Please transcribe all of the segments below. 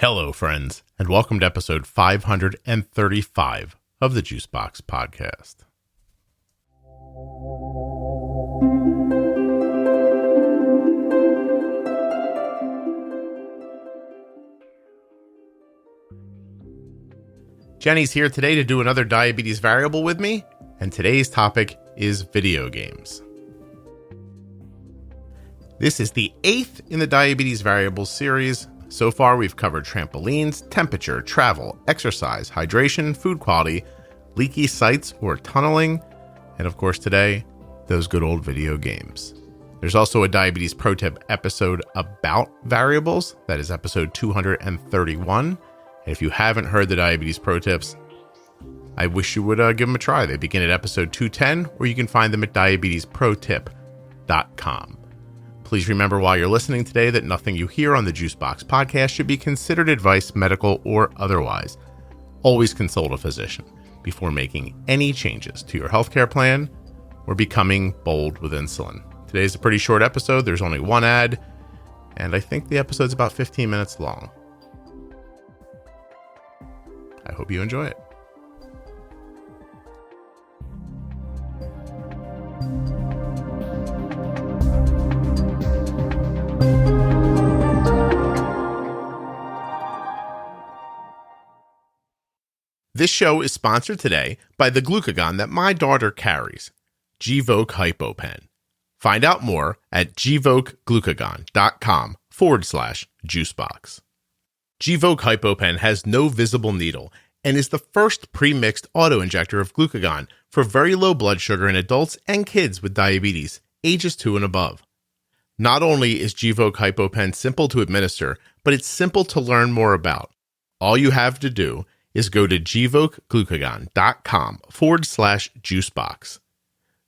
Hello, friends, and welcome to episode 535 of the Juicebox Podcast. Jenny's here today to do another diabetes variable with me, and today's topic is video games. This is the 8th in the diabetes variables series. So far, we've covered trampolines, temperature, travel, exercise, hydration, food quality, leaky sites or tunneling, and of course today, those good old video games. There's also a diabetes pro tip episode about variables. That is episode 231. And if you haven't heard the diabetes pro tips, I wish you would give them a try. They begin at episode 210, or you can find them at diabetesprotip.com. Please remember while you're listening today that nothing you hear on the Juicebox Podcast should be considered advice, medical or otherwise. Always consult a physician before making any changes to your healthcare plan or becoming bold with insulin. Today's a pretty short episode. There's only one ad, and I think the episode's about 15 minutes long. I hope you enjoy it. This show is sponsored today by the glucagon that my daughter carries, Gvoke HypoPen. Find out more at gvokeglucagon.com/juicebox. Gvoke HypoPen has no visible needle and is the first pre-mixed auto-injector of glucagon for very low blood sugar in adults and kids with diabetes, ages 2 and above. Not only is Gvoke HypoPen simple to administer, but it's simple to learn more about. All you have to do is go to gvokeglucagon.com/juicebox.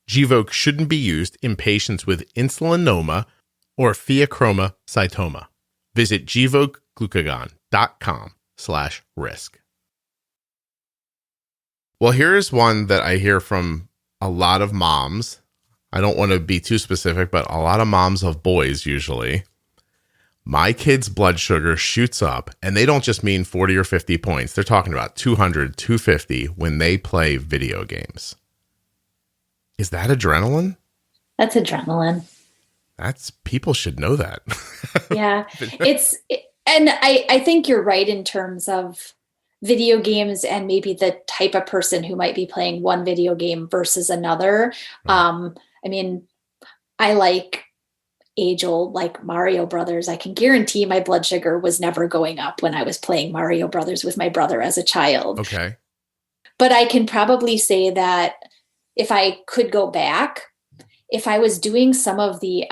Gvoke shouldn't be used in patients with insulinoma or pheochromocytoma. Visit gvokeglucagon.com/risk. Well, here's one that I hear from a lot of moms. I don't want to be too specific, but a lot of moms of boys usually. My kid's blood sugar shoots up, and they don't just mean 40 or 50 points. They're talking about 200, 250 when they play video games. Is that adrenaline? That's adrenaline. People should know that. Yeah. And I think you're right in terms of video games and maybe the type of person who might be playing one video game versus another. Right. I like age-old, like Mario Brothers. I can guarantee my blood sugar was never going up when I was playing Mario Brothers with my brother as a child. Okay. But I can probably say that if I could go back, if I was doing some of the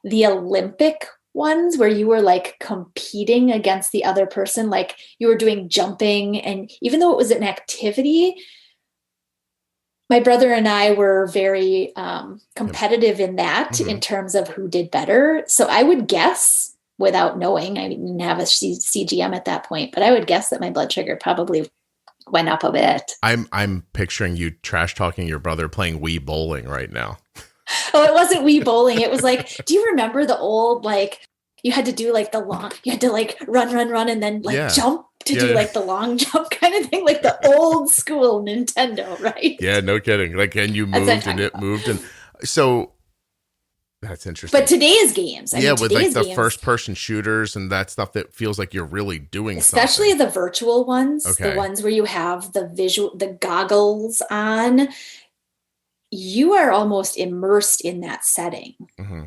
Olympic ones where you were like competing against the other person, like you were doing jumping, and even though it was an activity, my brother and I were very competitive in that, in terms of who did better. So I would guess, without knowing, I didn't have a CGM at that point, but I would guess that my blood sugar probably went up a bit. I'm picturing you trash talking your brother playing Wii bowling right now. Oh, it wasn't Wii bowling. It was like, do you remember the old, like, you had to do like you had to like run and then like jump to do like the long jump kind of thing, like the old school Nintendo, right? Yeah, no kidding. Like, and you moved and it moved. And so that's interesting. But today's games, with like the first person shooters and that stuff that feels like you're really doing especially something. The virtual ones, the ones where you have the goggles on, you are almost immersed in that setting. Mm-hmm.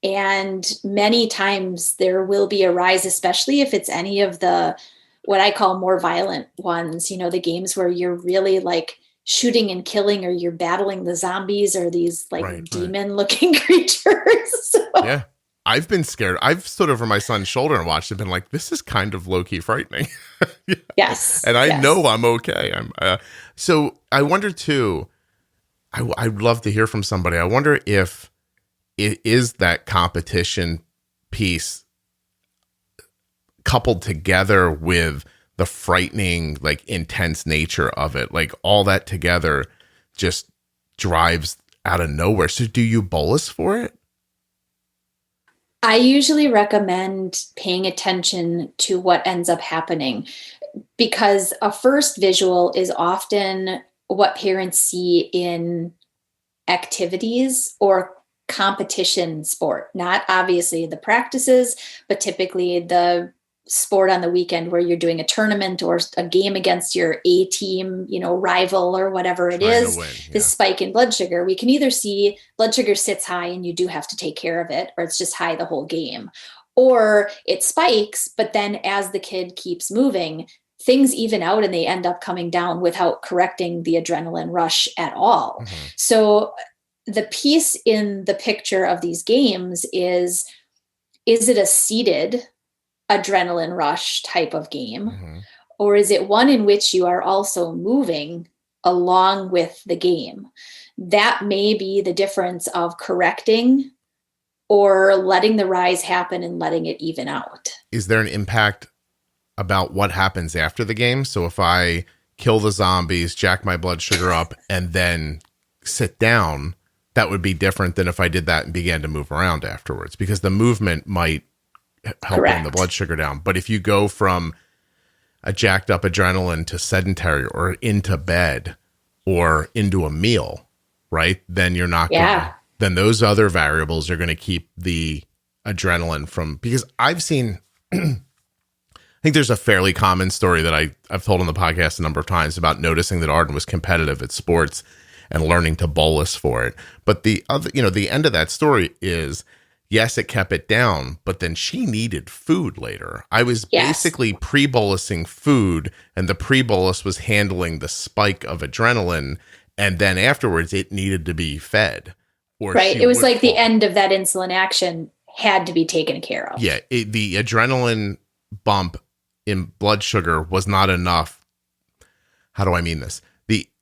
And many times there will be a rise, especially if it's any of the, what I call more violent ones, the games where you're really like shooting and killing, or you're battling the zombies or these like demon looking creatures. So. Yeah. I've been scared. I've stood over my son's shoulder and watched it and been like, this is kind of low key frightening. Yes. And I know I'm okay. So I wonder too, I'd love to hear from somebody. I wonder if it is that competition piece coupled together with the frightening, like intense nature of it, like all that together just drives out of nowhere. So do you bolus for it? I usually recommend paying attention to what ends up happening, because a first visual is often what parents see in activities or competition sport, not obviously the practices, but typically the sport on the weekend where you're doing a tournament or a game against your A team, rival or whatever it is. This spike in blood sugar, we can either see blood sugar sits high and you do have to take care of it, or it's just high the whole game, or it spikes, but then as the kid keeps moving, things even out and they end up coming down without correcting the adrenaline rush at all. Mm-hmm. So the piece in the picture of these games is it a seated adrenaline rush type of game, mm-hmm. or is it one in which you are also moving along with the game? That may be the difference of correcting or letting the rise happen and letting it even out. Is there an impact about what happens after the game? So if I kill the zombies, jack my blood sugar up, and then sit down, that would be different than if I did that and began to move around afterwards, because the movement might help bring the blood sugar down. But if you go from a jacked up adrenaline to sedentary or into bed or into a meal, right? Then you're not then those other variables are going to keep the adrenaline from, because I've seen, I think there's a fairly common story that I've told on the podcast a number of times about noticing that Arden was competitive at sports and learning to bolus for it. But the other, the end of that story is, yes, it kept it down, but then she needed food later. I was basically pre-bolusing food, and the pre-bolus was handling the spike of adrenaline, and then afterwards it needed to be fed. Right. It was like the end of that insulin action had to be taken care of. Yeah. The adrenaline bump in blood sugar was not enough. How do I mean this?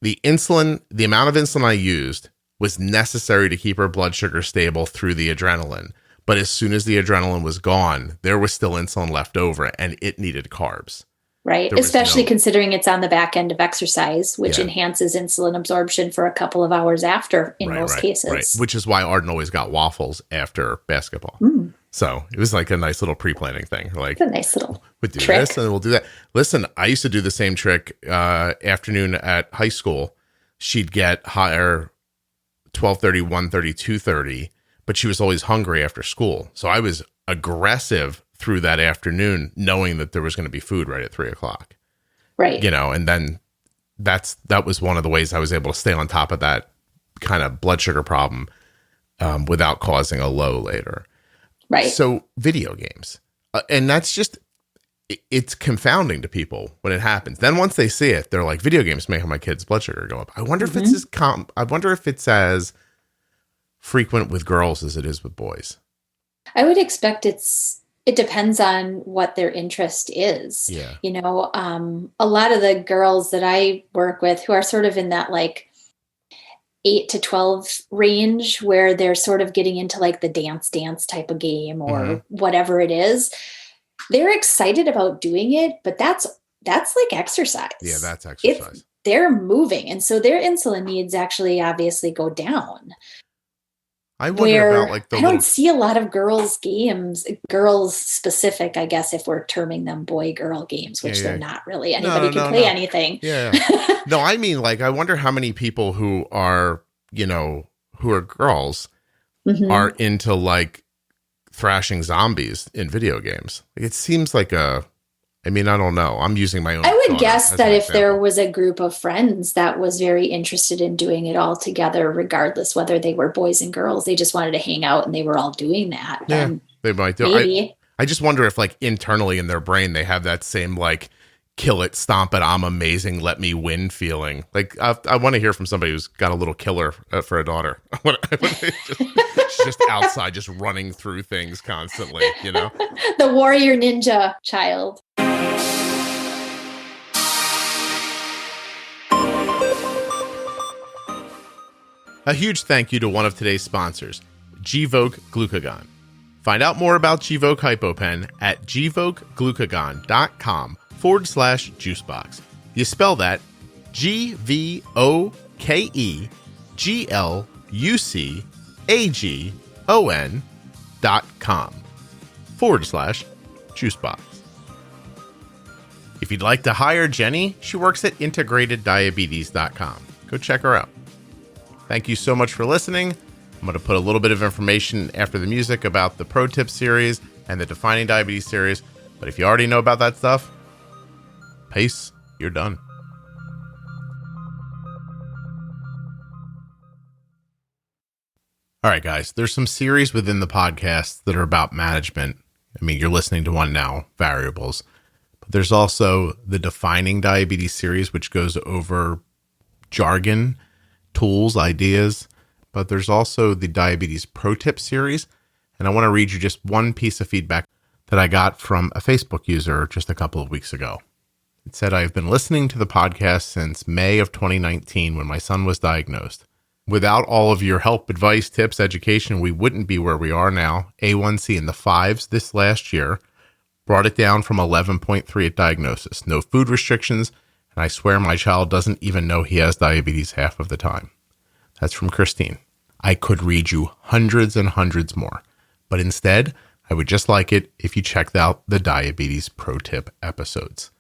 The insulin, the amount of insulin I used was necessary to keep her blood sugar stable through the adrenaline. But as soon as the adrenaline was gone, there was still insulin left over, and it needed carbs. Right. Especially considering it's on the back end of exercise, which enhances insulin absorption for a couple of hours after in most cases. Right. Which is why Arden always got waffles after basketball. Mm. So it was like a nice little pre-planning thing. Like, it's a nice little we'll do trick. This and we'll do that. Listen, I used to do the same trick afternoon at high school. She'd get higher 12:30, 1:30, 2:30, but she was always hungry after school. So I was aggressive through that afternoon, knowing that there was going to be food right at 3:00. Right. And then that was one of the ways I was able to stay on top of that kind of blood sugar problem without causing a low later. Right. So video games, and that's just, it's confounding to people when it happens. Then once they see it, they're like, video games make my kids' blood sugar go up. I wonder if I wonder if it's as frequent with girls as it is with boys. I would expect it depends on what their interest is. Yeah. A lot of the girls that I work with who are sort of in that like 8 to 12 range, where they're sort of getting into like the dance type of game or whatever it is, they're excited about doing it, but that's like exercise. Yeah, that's exercise. They're moving. And so their insulin needs actually obviously go down. I wonder about I don't see a lot of girls specific, I guess, if we're terming them boy-girl games, which they're not really. Anybody can play anything. Yeah. No, I mean, like, I wonder how many people who are girls are into like thrashing zombies in video games. It seems like I don't know. I'm using my own. I would guess that if there was a group of friends that was very interested in doing it all together, regardless whether they were boys and girls, they just wanted to hang out and they were all doing that. Yeah, they might do. Maybe. I just wonder if like internally in their brain, they have that same like kill it, stomp it, I'm amazing, let me win feeling. Like I want to hear from somebody who's got a little killer for a daughter. She's just outside, just running through things constantly, The warrior ninja child. A huge thank you to one of today's sponsors, Gvoke Glucagon. Find out more about Gvoke HypoPen at gvokeglucagon.com/juicebox. You spell that GVOKEGLUCAGON.com. patreon.com/juicebox. If you'd like to hire Jenny, she works at integrateddiabetes.com. Go check her out. Thank you so much for listening. I'm going to put a little bit of information after the music about the Pro Tip series and the Defining Diabetes series. But if you already know about that stuff, peace, you're done. All right, guys, there's some series within the podcast that are about management. I mean, you're listening to one now, Variables. But there's also the Defining Diabetes series, which goes over jargon, tools, ideas. But there's also the Diabetes Pro Tip series. And I want to read you just one piece of feedback that I got from a Facebook user just a couple of weeks ago. It said, I've been listening to the podcast since May of 2019 when my son was diagnosed. Without all of your help, advice, tips, education, we wouldn't be where we are now. A1C in the 5s this last year. Brought it down from 11.3 at diagnosis. No food restrictions. And I swear my child doesn't even know he has diabetes half of the time. That's from Christine. I could read you hundreds and hundreds more, but instead, I would just like it if you checked out the Diabetes Pro Tip episodes.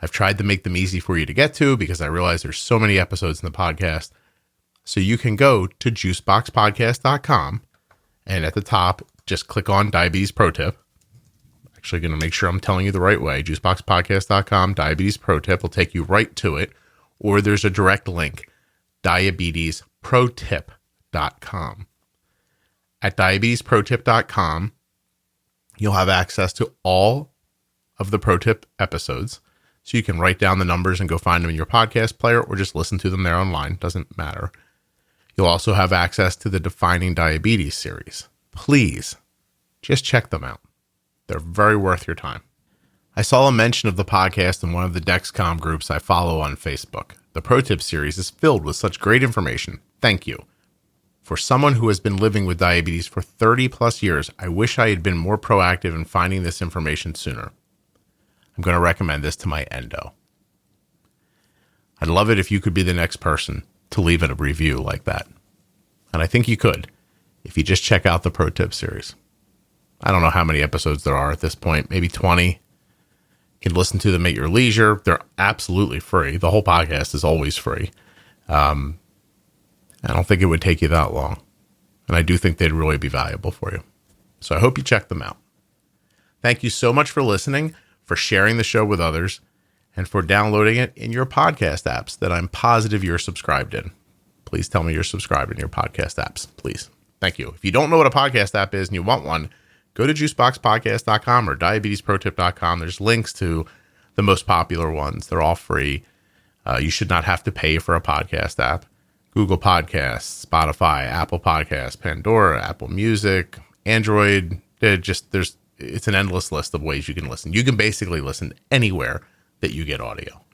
I've tried to make them easy for you to get to because I realize there's so many episodes in the podcast. So you can go to juiceboxpodcast.com and at the top, just click on Diabetes Pro Tip. Actually going to make sure I'm telling you the right way. Juiceboxpodcast.com, Diabetes Pro Tip will take you right to it. Or there's a direct link, diabetesprotip.com. At diabetesprotip.com, you'll have access to all of the Pro Tip episodes. So you can write down the numbers and go find them in your podcast player or just listen to them there online. Doesn't matter. You'll also have access to the Defining Diabetes series. Please, just check them out. They're very worth your time. I saw a mention of the podcast in one of the Dexcom groups I follow on Facebook. The Pro Tip series is filled with such great information. Thank you. For someone who has been living with diabetes for 30 plus years, I wish I had been more proactive in finding this information sooner. I'm going to recommend this to my endo. I'd love it if you could be the next person to leave a review like that. And I think you could if you just check out the Pro Tip series. I don't know how many episodes there are at this point, maybe 20. You can listen to them at your leisure. They're absolutely free. The whole podcast is always free. I don't think it would take you that long. And I do think they'd really be valuable for you. So I hope you check them out. Thank you so much for listening, for sharing the show with others, and for downloading it in your podcast apps that I'm positive you're subscribed in. Please tell me you're subscribed in your podcast apps, please. Thank you. If you don't know what a podcast app is and you want one, go to juiceboxpodcast.com or diabetesprotip.com. There's links to the most popular ones. They're all free. You should not have to pay for a podcast app. Google Podcasts, Spotify, Apple Podcasts, Pandora, Apple Music, Android. It's an endless list of ways you can listen. You can basically listen anywhere that you get audio.